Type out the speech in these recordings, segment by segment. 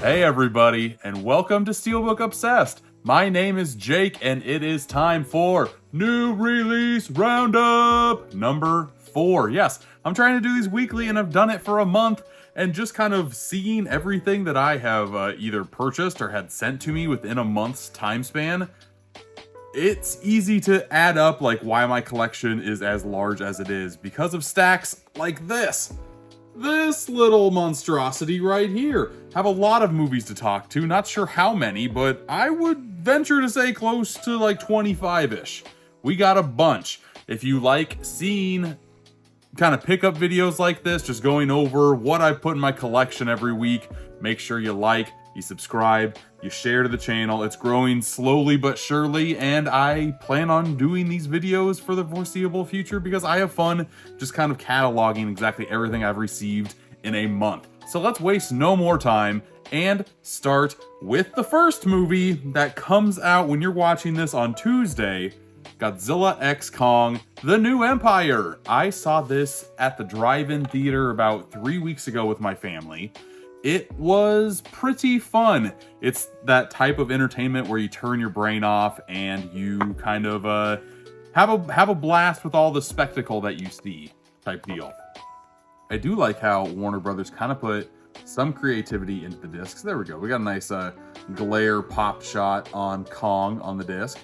Hey everybody, and welcome to Steelbook Obsessed. My name is Jake, and it is time for New Release Roundup number 4. Yes, I'm trying to do these weekly, and I've done it for a month, and just kind of seeing everything that I have either purchased or had sent to me within a month's time span, it's easy to add up like why my collection is as large as it is because of stacks like this. This little monstrosity right here. Have a lot of movies to talk to, not sure how many, but I would venture to say close to like 25-ish. We got a bunch. If you like seeing kind of pickup videos like this, just going over what I put in my collection every week, make sure you like, you subscribe, you share to the channel. It's growing slowly but surely, and I plan on doing these videos for the foreseeable future because I have fun just kind of cataloging exactly everything I've received in a month. So let's waste no more time and start with the first movie that comes out when you're watching this on Tuesday, Godzilla x Kong: The New Empire. I saw this at the drive-in theater about 3 weeks ago with my family. It was pretty fun. It's that type of entertainment where you turn your brain off and you kind of have a blast with all the spectacle that you see type deal. I do like how Warner Brothers kind of put some creativity into the discs. There we go. We got a nice glare pop shot on Kong on the disc.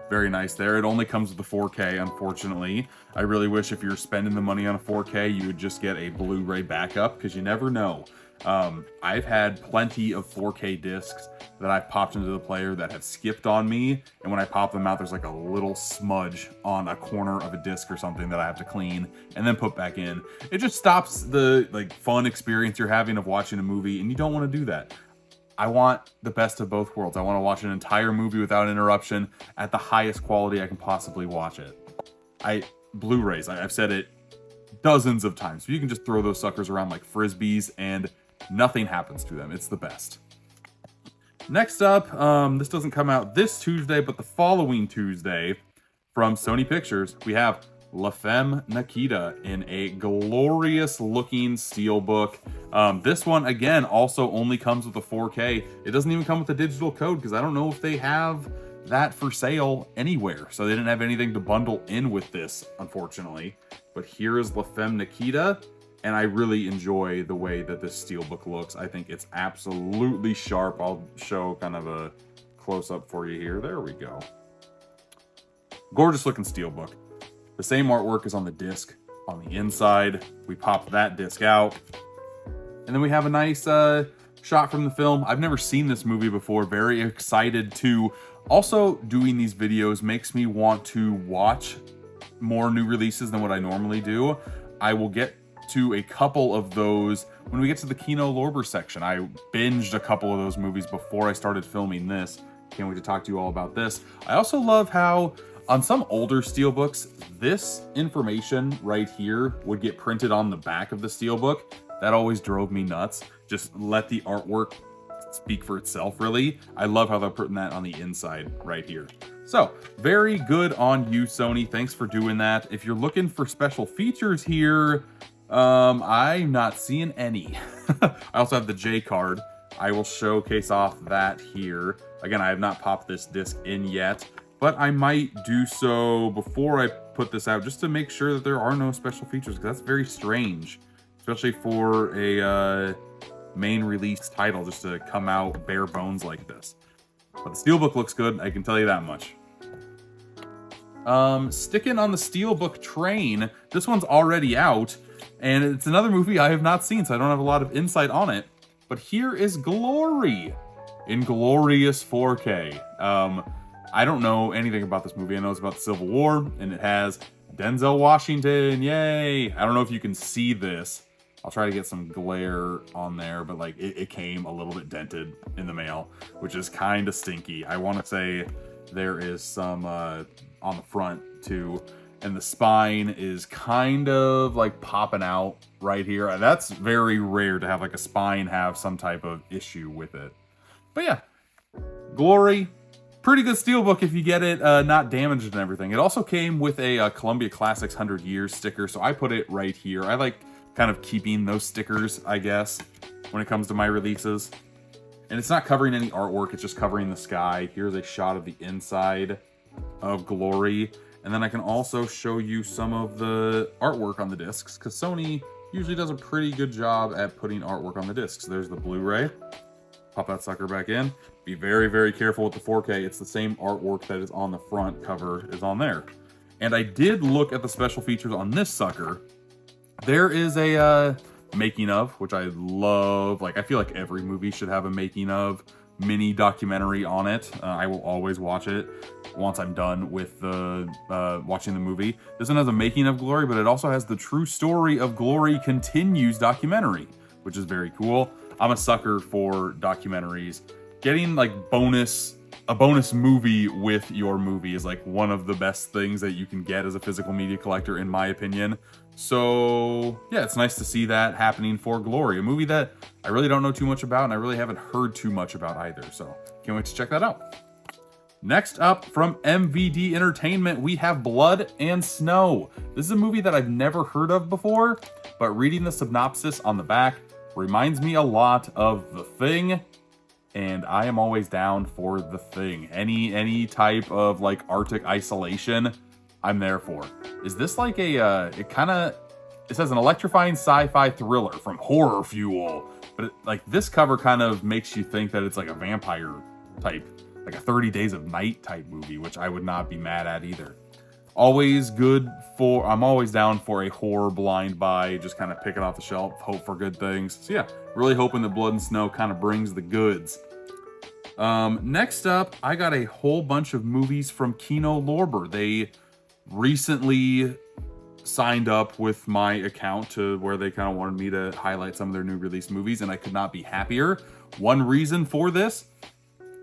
Very nice there. It only comes with the 4K, unfortunately. I really wish if you're spending the money on a 4K, you would just get a Blu-ray backup, because you never know. I've had plenty of 4K discs that I've popped into the player that have skipped on me, and when I pop them out, there's like a little smudge on a corner of a disc or something that I have to clean and then put back in. It just stops the fun experience you're having of watching a movie, and you don't want to do that. I want the best of both worlds. I want to watch an entire movie without interruption at the highest quality I can possibly watch it. Blu-rays, I've said it dozens of times. You can just throw those suckers around like frisbees and nothing happens to them. It's the best. Next up, this doesn't come out this Tuesday, but the following Tuesday from Sony Pictures, we have Femme Nikita in a glorious looking steelbook. This one, again, also only comes with a 4K. It doesn't even come with a digital code because I don't know if they have that for sale anywhere. So they didn't have anything to bundle in with this, unfortunately. But here is Femme Nikita, and I really enjoy the way that this steelbook looks. I think it's absolutely sharp. I'll show kind of a close-up for you here. There we go. Gorgeous looking steelbook. The same artwork is on the disc on the inside. We pop that disc out, and then we have a nice shot from the film. I've never seen this movie before. Very excited to. Also, doing these videos makes me want to watch more new releases than what I normally do. I will get to a couple of those when we get to the Kino Lorber section. I binged a couple of those movies before I started filming this. Can't wait to talk to you all about this. I also love how on some older steelbooks, this information right here would get printed on the back of the steelbook. That always drove me nuts. Just let the artwork speak for itself, really. I love how they're putting that on the inside right here. So, very good on you, Sony. Thanks for doing that. If you're looking for special features here, I'm not seeing any. I also have the J card. I will showcase off that here. Again, I have not popped this disc in yet, but I might do so before I put this out just to make sure that there are no special features, because that's very strange, especially for a main release title just to come out bare bones like this. But the steelbook looks good, I can tell you that much. Sticking on the steelbook train, this one's already out, and it's another movie I have not seen, so I don't have a lot of insight on it. But here is Glory in glorious 4K. I don't know anything about this movie. I know it's about the Civil War, and it has Denzel Washington. Yay! I don't know if you can see this. I'll try to get some glare on there, but like it came a little bit dented in the mail, which is kind of stinky. I want to say there is some on the front too, and the spine is kind of like popping out right here. That's very rare to have like a spine have some type of issue with it. But yeah, Glory, pretty good steelbook if you get it not damaged and everything. It also came with a Columbia Classics 100 Years sticker, so I put it right here. I like kind of keeping those stickers, I guess, when it comes to my releases. And it's not covering any artwork, it's just covering the sky. Here's a shot of the inside of Glory. And then I can also show you some of the artwork on the discs, because Sony usually does a pretty good job at putting artwork on the discs. There's the Blu-ray. Pop that sucker back in. Be very, very careful with the 4K. It's the same artwork that is on the front cover is on there. And I did look at the special features on this sucker. There is a making of, which I love. Like, I feel like every movie should have a making of mini documentary on it. I will always watch it once I'm done with the watching the movie. This one has a making of Glory, but it also has the true story of Glory continues documentary, which is very cool. I'm a sucker for documentaries. Getting like a bonus movie with your movie is like one of the best things that you can get as a physical media collector, in my opinion. So yeah, it's nice to see that happening for Glory, a movie that I really don't know too much about and I really haven't heard too much about either. So can't wait to check that out. Next up from MVD Entertainment, we have Blood and Snow. This is a movie that I've never heard of before, but reading the synopsis on the back reminds me a lot of The Thing, and I am always down for The Thing. Any type of like Arctic isolation, I'm there for. Is this like a, it says an electrifying sci-fi thriller from Horror Fuel, but like this cover kind of makes you think that it's like a vampire type, like a 30 Days of Night type movie, which I would not be mad at either. Always good for, I'm always down for a horror blind buy, just kind of pick it off the shelf, hope for good things. So yeah, really hoping that Blood and Snow kind of brings the goods. Next up, I got a whole bunch of movies from Kino Lorber. They recently signed up with my account to where they kind of wanted me to highlight some of their new release movies, and I could not be happier. One reason for this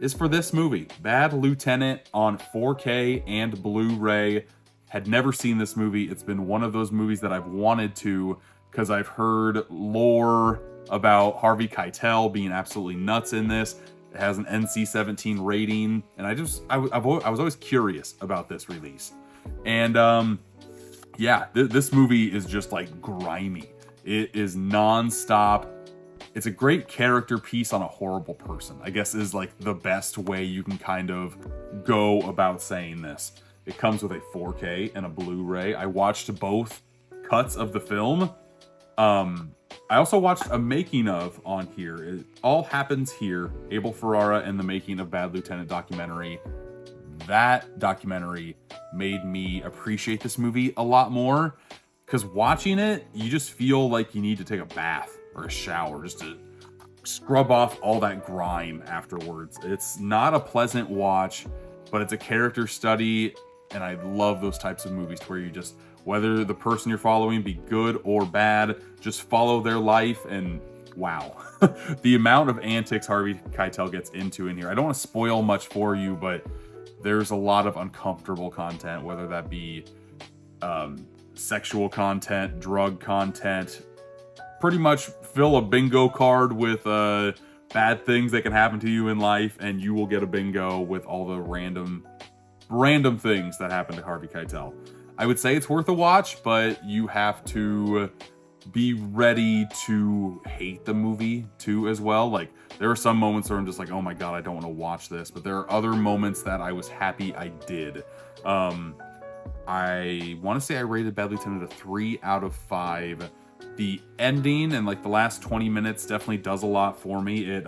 is for this movie, Bad Lieutenant, on 4K and Blu-ray. Had never seen this movie. It's been one of those movies that I've wanted to, because I've heard lore about Harvey Keitel being absolutely nuts in this. It has an NC-17 rating, and I was always curious about this release. And yeah, this movie is just like grimy. It is non-stop. It's a great character piece on a horrible person, I guess, is like the best way you can kind of go about saying this. It comes with a 4K and a Blu-ray. I watched both cuts of the film. I also watched a making of on here. It all happens here. Abel Ferrara and the Making of Bad Lieutenant documentary. That documentary made me appreciate this movie a lot more, because watching it, you just feel like you need to take a bath or a shower just to scrub off all that grime afterwards. It's not a pleasant watch, but it's a character study, and I love those types of movies where you just, whether the person you're following be good or bad, just follow their life, and wow. The amount of antics Harvey Keitel gets into in here. I don't want to spoil much for you, but there's a lot of uncomfortable content, whether that be sexual content, drug content. Pretty much fill a bingo card with bad things that can happen to you in life, and you will get a bingo with all the random things that happen to Harvey Keitel. I would say it's worth a watch, but you have to be ready to hate the movie too as well. Like, there are some moments where I'm just like, oh my god, I don't want to watch this, but there are other moments that I was happy I did. I want to say I rated Bad Lieutenant a 3 out of 5. The ending and like the last 20 minutes definitely does a lot for me.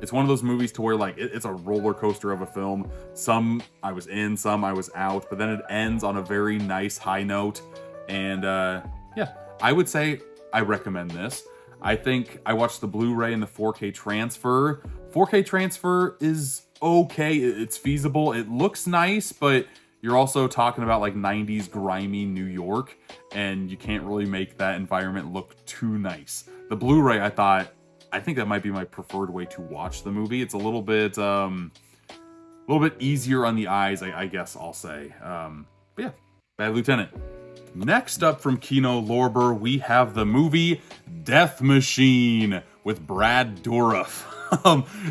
It's one of those movies to where like it's a roller coaster of a film. Some I was in, some I was out, but then it ends on a very nice high note. And yeah, I would say I recommend this. I think I watched the Blu-ray and the 4K transfer. 4K transfer is okay. It's feasible. It looks nice, but you're also talking about like 90s grimy New York, and you can't really make that environment look too nice. The Blu-ray, I think that might be my preferred way to watch the movie. It's a little bit easier on the eyes, I guess I'll say. But yeah, Bad Lieutenant. Next up from Kino Lorber, we have the movie Death Machine with Brad Dourif.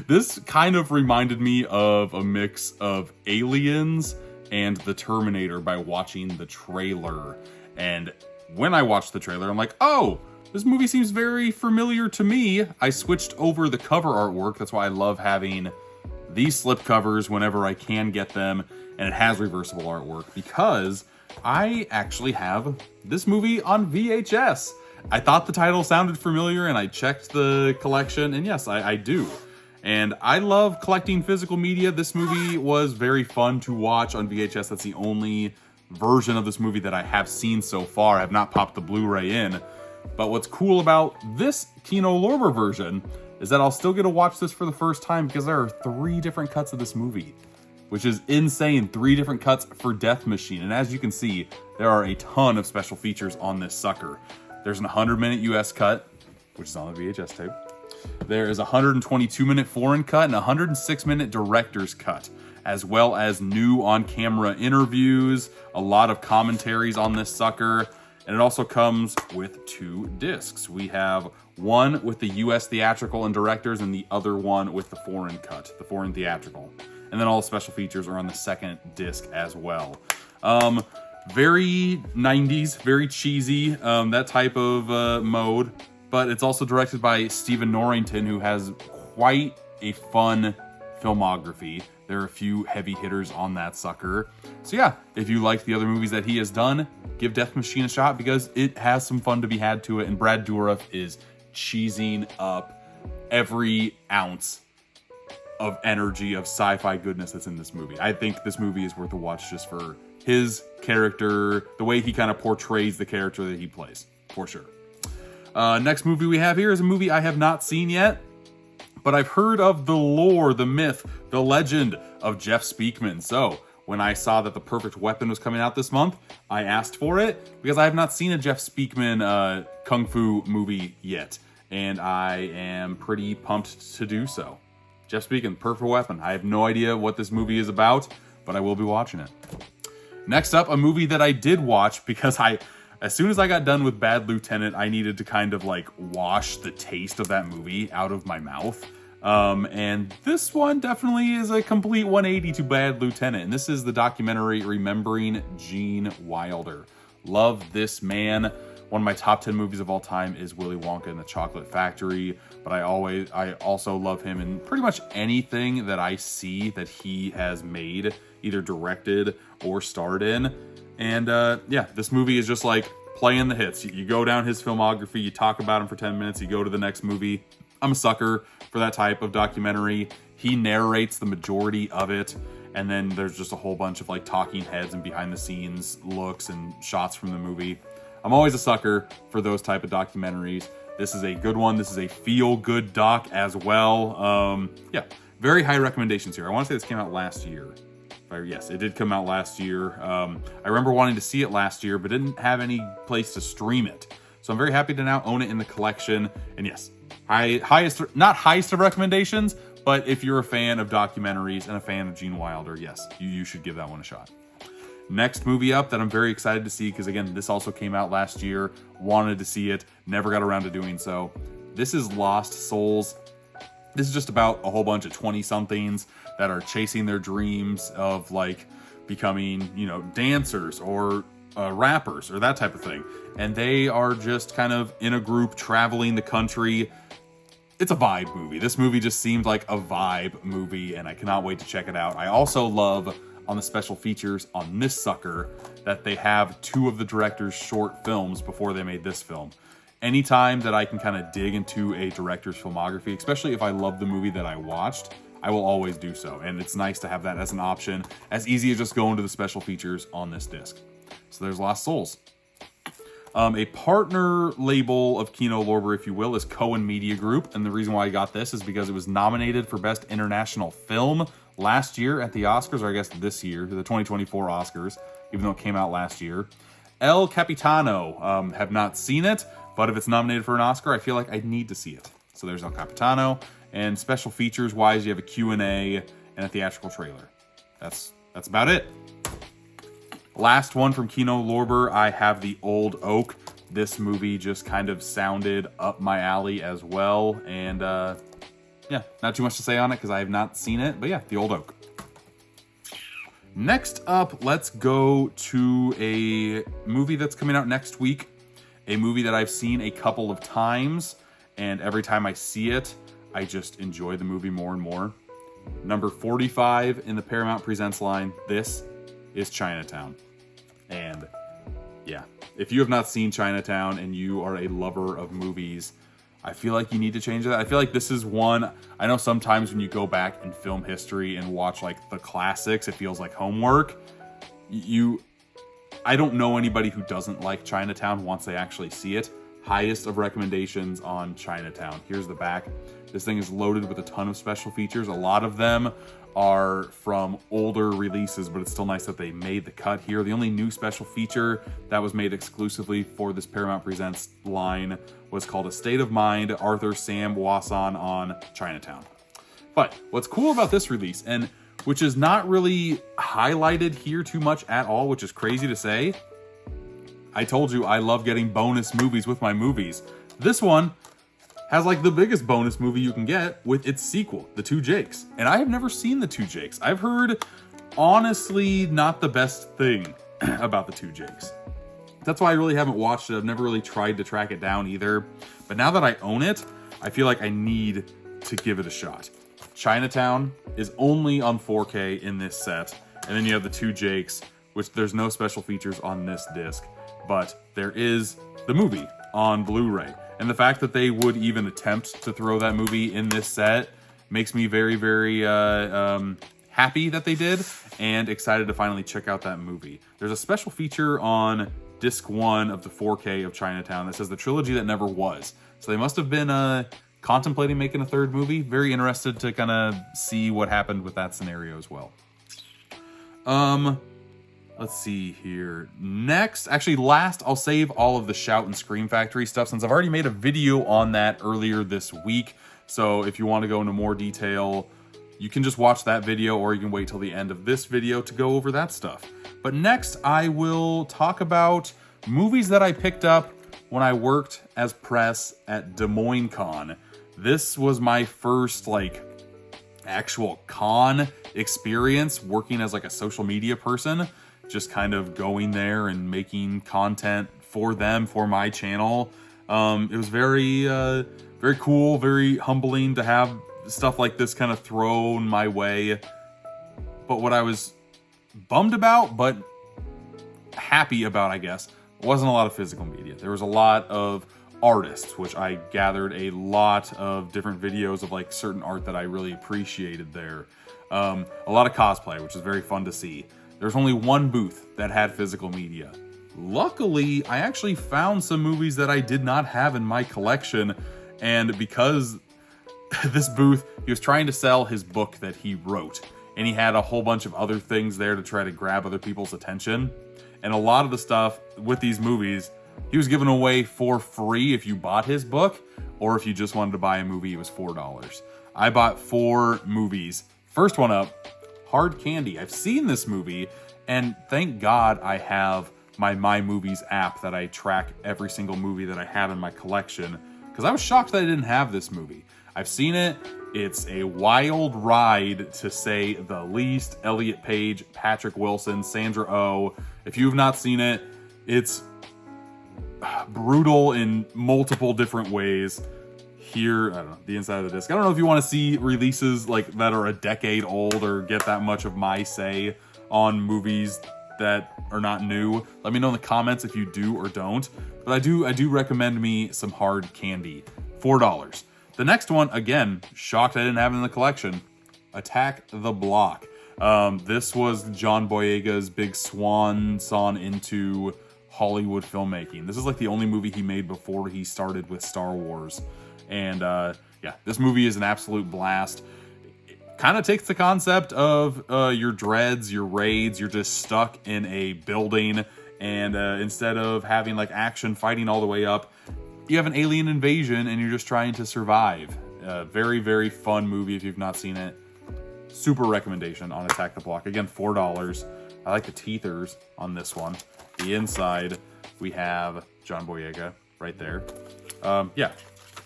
This kind of reminded me of a mix of Aliens and The Terminator by watching the trailer. And when I watched the trailer, I'm like, oh, this movie seems very familiar to me. I switched over the cover artwork. That's why I love having these slip covers whenever I can get them, and it has reversible artwork, because I actually have this movie on VHS. I thought the title sounded familiar, and I checked the collection, and yes, I do. And I love collecting physical media. This movie was very fun to watch on VHS. That's the only version of this movie that I have seen so far. I have not popped the Blu-ray in. But what's cool about this Kino Lorber version is that I'll still get to watch this for the first time, because there are 3 different cuts of this movie, which is insane. 3 different cuts for Death Machine. And as you can see, there are a ton of special features on this sucker. There's an 100-minute US cut, which is on the VHS tape. There is a 122-minute foreign cut and a 106-minute director's cut, as well as new on-camera interviews, a lot of commentaries on this sucker, and it also comes with 2 discs. We have one with the US theatrical and directors, and the other one with the foreign cut, the foreign theatrical. And then all the special features are on the second disc as well. Very 90s, very cheesy, that type of mode. But it's also directed by Stephen Norrington, who has quite a fun filmography. There are a few heavy hitters on that sucker. So yeah, if you like the other movies that he has done, give Death Machine a shot, because it has some fun to be had to it. And Brad Dourif is cheesing up every ounce of energy of sci-fi goodness that's in this movie. I think this movie is worth a watch just for his character, the way he kind of portrays the character that he plays, for sure. Next movie we have here is a movie I have not seen yet, but I've heard of the lore, the myth, the legend of Jeff Speakman. So when I saw that The Perfect Weapon was coming out this month, I asked for it, because I have not seen a Jeff Speakman kung fu movie yet, and I am pretty pumped to do so. Jeff Speakman, Perfect Weapon. I have no idea what this movie is about, but I will be watching it. Next up, a movie that I did watch, because as soon as I got done with Bad Lieutenant, I needed to kind of like wash the taste of that movie out of my mouth. And this one definitely is a complete 180 to Bad Lieutenant. And this is the documentary Remembering Gene Wilder. Love this man. One of my top 10 movies of all time is Willy Wonka and the Chocolate Factory. But I also love him in pretty much anything that I see that he has made, either directed or starred in. And yeah, this movie is just like playing the hits. You go down his filmography, you talk about him for 10 minutes, you go to the next movie. I'm a sucker for that type of documentary. He narrates the majority of it, and then there's just a whole bunch of like talking heads and behind the scenes looks and shots from the movie. I'm always a sucker for those type of documentaries. This is a good one. This is a feel-good doc as well. Yeah, very high recommendations here. I want to say this came out last year. Yes, it did come out last year. I remember wanting to see it last year, but didn't have any place to stream it. So I'm very happy to now own it in the collection. And yes, not highest of recommendations, but if you're a fan of documentaries and a fan of Gene Wilder, yes, you should give that one a shot. Next movie up that I'm very excited to see, because again, this also came out last year, wanted to see it, never got around to doing so. This is Lost Souls. This is just about a whole bunch of 20-somethings that are chasing their dreams of like becoming, dancers or rappers or that type of thing. And they are just kind of in a group traveling the country. It's a vibe movie. This movie just seemed like a vibe movie, and I cannot wait to check it out. I also love on the special features on this sucker that they have 2 of the director's short films before they made this film. Anytime that I can kind of dig into a director's filmography, especially if I love the movie that I watched, I will always do so. And it's nice to have that as an option, as easy as just going to the special features on this disc. So there's Lost Souls. A partner label of Kino Lorber, if you will, is Cohen Media Group. And the reason why I got this is because it was nominated for Best International Film last year at the Oscars, or I guess this year, the 2024 Oscars, even though it came out last year. El Capitano, have not seen it, but if it's nominated for an Oscar, I feel like I need to see it. So there's El Capitano, and special features wise, you have a Q&A and a theatrical trailer. That's about it. Last one from Kino Lorber, I have The Old Oak. This movie just kind of sounded up my alley as well, and yeah, not too much to say on it because I have not seen it, but yeah, The Old Oak. Next up, let's go to a movie that's coming out next week. a movie that I've seen a couple of times, and every time I see it, I just enjoy the movie more and more. Number 45 in the Paramount Presents line, this is Chinatown. And yeah, if you have not seen Chinatown and you are a lover of movies, I feel like you need to change that. I feel like this is one, I know sometimes when you go back in film history and watch like the classics, it feels like homework. I don't know anybody who doesn't like Chinatown once they actually see it. Highest of recommendations on Chinatown. Here's the back. This thing is loaded with a ton of special features. A lot of them are from older releases, but it's still nice that they made the cut here. The only new special feature that was made exclusively for this Paramount Presents line was called A State of Mind, Arthur Sam Wasson on Chinatown. But what's cool about this release, and which is not really highlighted here too much at all, which is crazy to say, I told you I love getting bonus movies with my movies. This one has like the biggest bonus movie you can get with its sequel, The Two Jakes. And I have never seen The Two Jakes. I've heard, honestly, not the best thing about The Two Jakes. That's why I really haven't watched it. I've never really tried to track it down either. But now that I own it, I feel like I need to give it a shot. Chinatown is only on 4K in this set. And then you have The Two Jakes, which there's no special features on this disc. But there is the movie on Blu-ray. And the fact that they would even attempt to throw that movie in this set makes me very, very happy that they did, and excited to finally check out that movie. There's a special feature on disc 1 of the 4K of Chinatown that says The Trilogy That Never Was. So they must have been contemplating making a third movie. Very interested to kind of see what happened with that scenario as well. Let's see here. Next, actually last, I'll save all of the Shout and Scream Factory stuff since I've already made a video on that earlier this week. So if you want to go into more detail, you can just watch that video, or you can wait till the end of this video to go over that stuff. But next, I will talk about movies that I picked up when I worked as press at Des Moines Con. This was my first actual con experience working as a social media person. Just kind of going there and making content for them, for my channel. It was very, very cool, very humbling to have stuff like this kind of thrown my way. But what I was bummed about, but happy about, I guess, wasn't a lot of physical media. There was a lot of artists, which I gathered a lot of different videos of certain art that I really appreciated there. A lot of cosplay, which is very fun to see. There's only one booth that had physical media. Luckily, I actually found some movies that I did not have in my collection, and because this booth, he was trying to sell his book that he wrote, and he had a whole bunch of other things there to try to grab other people's attention. And a lot of the stuff with these movies, he was giving away for free if you bought his book, or if you just wanted to buy a movie, it was $4. I bought 4 movies. First one up, Hard Candy. I've seen this movie, and thank God I have my Movies app that I track every single movie that I have in my collection, because I was shocked that I didn't have this movie. I've seen it. It's a wild ride, to say the least. Elliot Page, Patrick Wilson, Sandra Oh. If you've not seen it, it's brutal in multiple different ways. Here, I don't know, the inside of the disc. I don't know if you want to see releases that are a decade old, or get that much of my say on movies that are not new. Let me know in the comments if you do or don't. But I do recommend me some Hard Candy. $4. The next one, again, shocked I didn't have it in the collection. Attack the Block. This was John Boyega's big swan song into Hollywood filmmaking. This is the only movie he made before he started with Star Wars. And yeah, this movie is an absolute blast. It kind of takes the concept of your dreads, your raids, you're just stuck in a building, and instead of having action fighting all the way up, you have an alien invasion and you're just trying to survive. Very, very fun movie if you've not seen it. Super recommendation on Attack the Block. Again, $4. I like the teethers on this one. The inside, we have John Boyega right there. Yeah.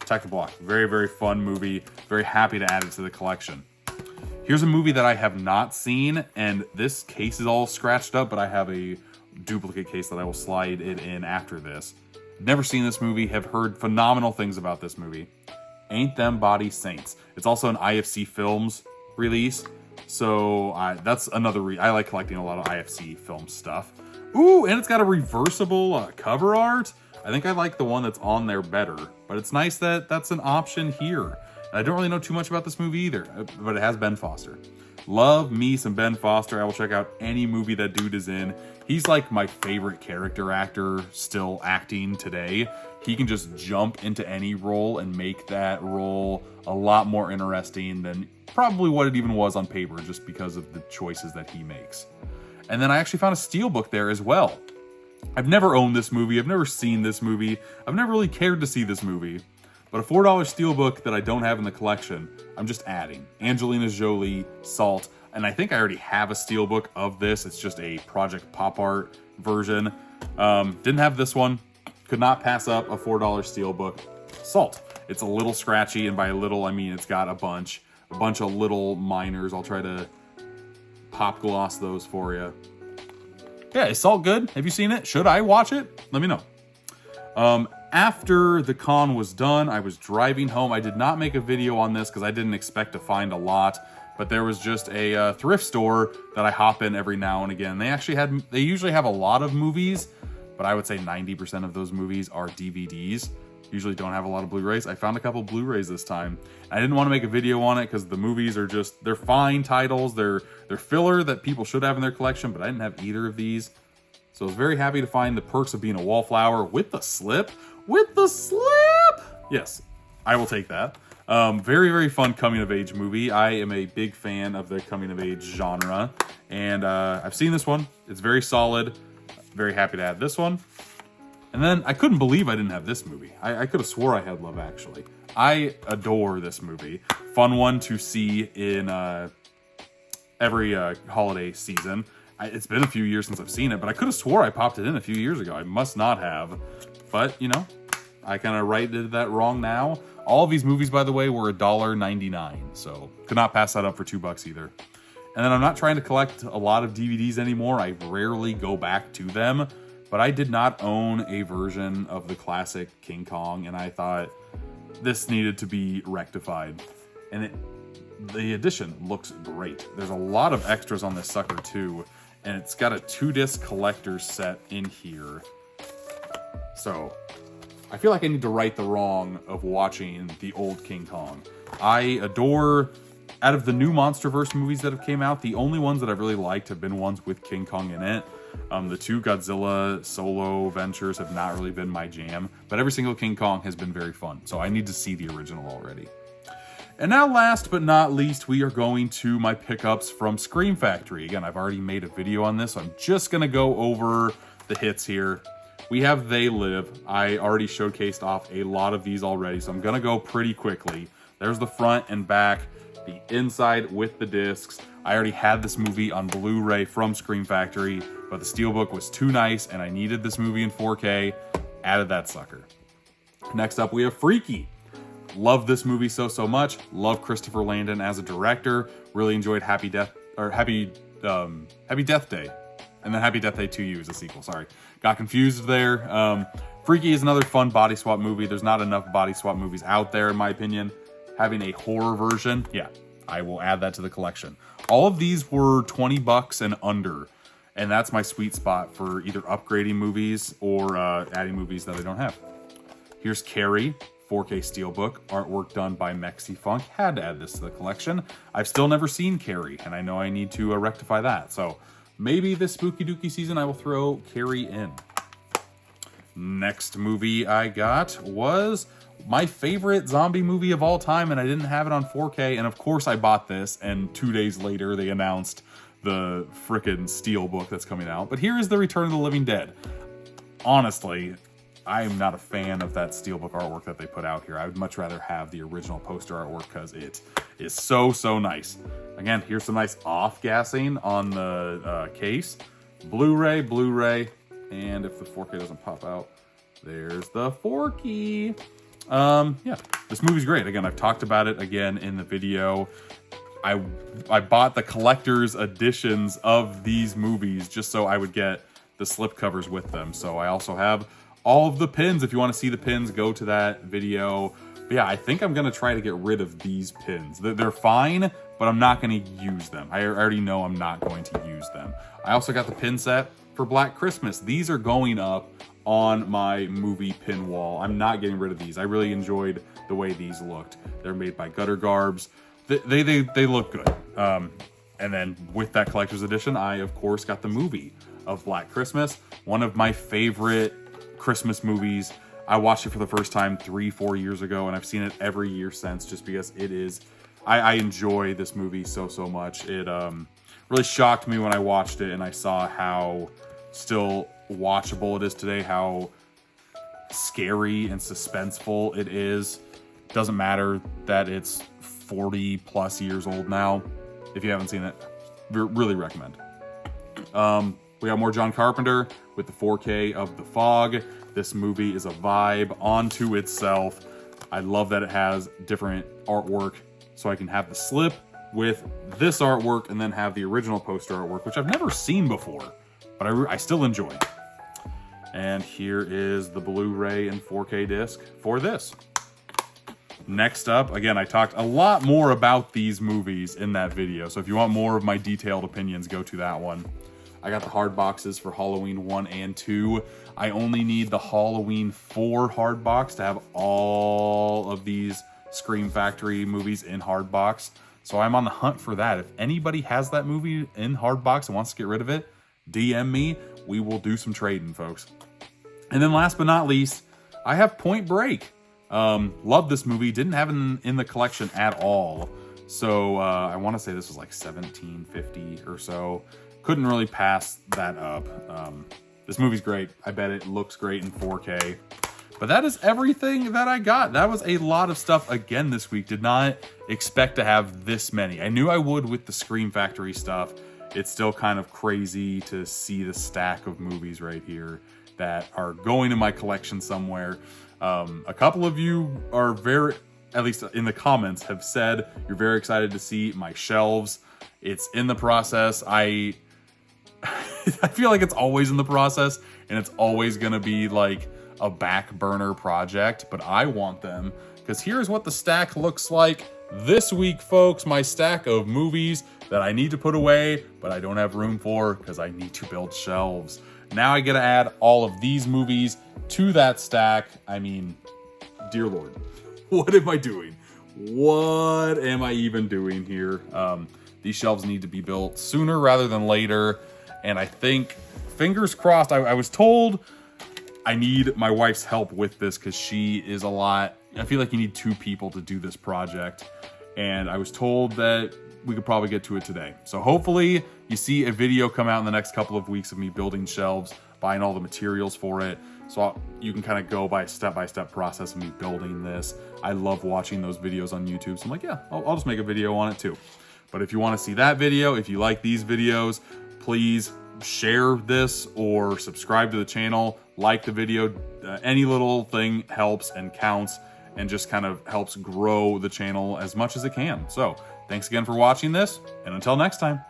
Attack the Block. Very, very fun movie. Very happy to add it to the collection. Here's a movie that I have not seen, and this case is all scratched up, but I have a duplicate case that I will slide it in after this. Never seen this movie, have heard phenomenal things about this movie. Ain't Them Body Saints. It's also an IFC Films release, so that's another I like collecting a lot of IFC film stuff. Ooh, and it's got a reversible cover art. I think I like the one that's on there better, but it's nice that that's an option here. And I don't really know too much about this movie either, but it has Ben Foster. Love me some Ben Foster. I will check out any movie that dude is in. He's like my favorite character actor still acting today. He can just jump into any role and make that role a lot more interesting than probably what it even was on paper, just because of the choices that he makes. And then I actually found a Steelbook there as well. I've never owned this movie. I've never seen this movie. I've never really cared to see this movie. But a $4 Steelbook that I don't have in the collection, I'm just adding. Angelina Jolie, Salt, and I think I already have a Steelbook of this. It's just a Project Pop Art version. Didn't have this one. Could not pass up a $4 Steelbook. Salt. It's a little scratchy, and by a little, I mean it's got a bunch of little minors. I'll try to pop gloss those for you. Yeah, is Salt good? Have you seen it? Should I watch it? Let me know. After the con was done, I was driving home. I did not make a video on this because I didn't expect to find a lot, but there was just a thrift store that I hop in every now and again. They usually have a lot of movies, but I would say 90% of those movies are DVDs. Usually don't have a lot of Blu-rays. I found a couple Blu-rays this time. I didn't want to make a video on it because the movies are just, they're fine titles. They're filler that people should have in their collection, but I didn't have either of these. So I was very happy to find The Perks of Being a Wallflower with the slip. With the slip! Yes, I will take that. Very, very fun coming-of-age movie. I am a big fan of the coming-of-age genre, and I've seen this one. It's very solid. Very happy to have this one. And then I couldn't believe I didn't have this movie. I could have swore I had Love Actually. I adore this movie. Fun one to see in every holiday season. It's been a few years since I've seen it, but I could have swore I popped it in a few years ago. I must not have. But, you know, I kind of righted that wrong now. All of these movies, by the way, were $1.99, so could not pass that up for $2 either. And then I'm not trying to collect a lot of DVDs anymore. I rarely go back to them, but I did not own a version of the classic King Kong, and I thought this needed to be rectified. And the edition looks great. There's a lot of extras on this sucker too, and it's got a 2-disc collector's set in here. So I feel like I need to right the wrong of watching the old King Kong. I adore, out of the new MonsterVerse movies that have came out, the only ones that I've really liked have been ones with King Kong in it. The two Godzilla solo ventures have not really been my jam, but every single King Kong has been very fun. So I need to see the original already. And now last but not least, we are going to my pickups from Scream Factory. Again, I've already made a video on this, so I'm just going to go over the hits here. We have They Live. I already showcased off a lot of these already, so I'm going to go pretty quickly. There's the front and back, the inside with the discs. I already had this movie on Blu-ray from Scream Factory, but the Steelbook was too nice, and I needed this movie in 4K. Added that sucker. Next up, we have Freaky. Love this movie so much. Love Christopher Landon as a director. Really enjoyed Happy Death Day. And then Happy Death Day 2U is a sequel, sorry. Got confused there. Freaky is another fun body swap movie. There's not enough body swap movies out there, in my opinion. Having a horror version, yeah, I will add that to the collection. All of these were $20 and under, and that's my sweet spot for either upgrading movies or adding movies that I don't have. Here's Carrie, 4K Steelbook, artwork done by Mexi Funk. Had to add this to the collection. I've still never seen Carrie, and I know I need to rectify that, so maybe this spooky dooky season I will throw Carrie in. Next movie I got was my favorite zombie movie of all time, and I didn't have it on 4K, and of course I bought this, and 2 days later they announced the frickin' Steelbook that's coming out. But here is The Return of the Living Dead. Honestly, I am not a fan of that Steelbook artwork that they put out here. I would much rather have the original poster artwork because it is so nice. Again, here's some nice off-gassing on the case. Blu-ray, and if the 4K doesn't pop out, there's the 4K. Yeah, this movie's great. Again, I've talked about it again in the video. I bought the collector's editions of these movies just so I would get the slipcovers with them. So I also have all of the pins. If you want to see the pins, go to that video. But yeah, I think I'm gonna try to get rid of these pins. They're fine, but I'm not gonna use them. I already know I'm not going to use them. I also got the pin set for Black Christmas. These are going up on my movie pin wall. I'm not getting rid of these. I really enjoyed the way these looked. They're made by Gutter Garbs. They look good. And then with that collector's edition, I of course got the movie of Black Christmas, one of my favorite Christmas movies. I watched it for the first time 3-4 years ago, and I've seen it every year since, just because it is, I enjoy this movie so much. It really shocked me when I watched it and I saw how still watchable it is today, how scary and suspenseful it is. Doesn't matter that it's 40 plus years old now. If you haven't seen it, really recommend. We got more John Carpenter with the 4K of The Fog. This movie is a vibe onto itself. I love that it has different artwork, so I can have the slip with this artwork and then have the original poster artwork, which I've never seen before, but I still enjoy. And here is the Blu-ray and 4K disc for this. Next up, again, I talked a lot more about these movies in that video, so if you want more of my detailed opinions, go to that one. I got the hard boxes for Halloween 1 and 2. I only need the Halloween 4 hard box to have all of these Scream Factory movies in hard box. So I'm on the hunt for that. If anybody has that movie in hard box and wants to get rid of it, DM me. We will do some trading, folks. And then last but not least, I have Point Break. Love this movie. Didn't have it in the collection at all. So I want to say this was like $17.50 or so. Couldn't really pass that up. This movie's great. I bet it looks great in 4K. But that is everything that I got. That was a lot of stuff again this week. Did not expect to have this many. I knew I would with the Scream Factory stuff. It's still kind of crazy to see the stack of movies right here that are going in my collection somewhere. A couple of you are at least in the comments, have said you're very excited to see my shelves. It's in the process. I feel like it's always in the process, and it's always going to be like a back burner project, but I want them, because here's what the stack looks like this week, folks. My stack of movies that I need to put away, but I don't have room for because I need to build shelves. Now I get to add all of these movies to that stack. I mean, dear Lord, what am I doing? What am I even doing here? These shelves need to be built sooner rather than later. And I think, fingers crossed, I was told I need my wife's help with this because she is a lot. I feel like you need 2 people to do this project. And I was told that we could probably get to it today. So hopefully you see a video come out in the next couple of weeks of me building shelves, buying all the materials for it. So you can kind of go by a step-by-step process of me building this. I love watching those videos on YouTube. So I'm like, yeah, I'll just make a video on it too. But if you want to see that video, if you like these videos, please share this or subscribe to the channel, like the video. Any little thing helps and counts and just kind of helps grow the channel as much as it can. So thanks again for watching this, and until next time,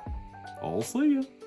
I'll see you.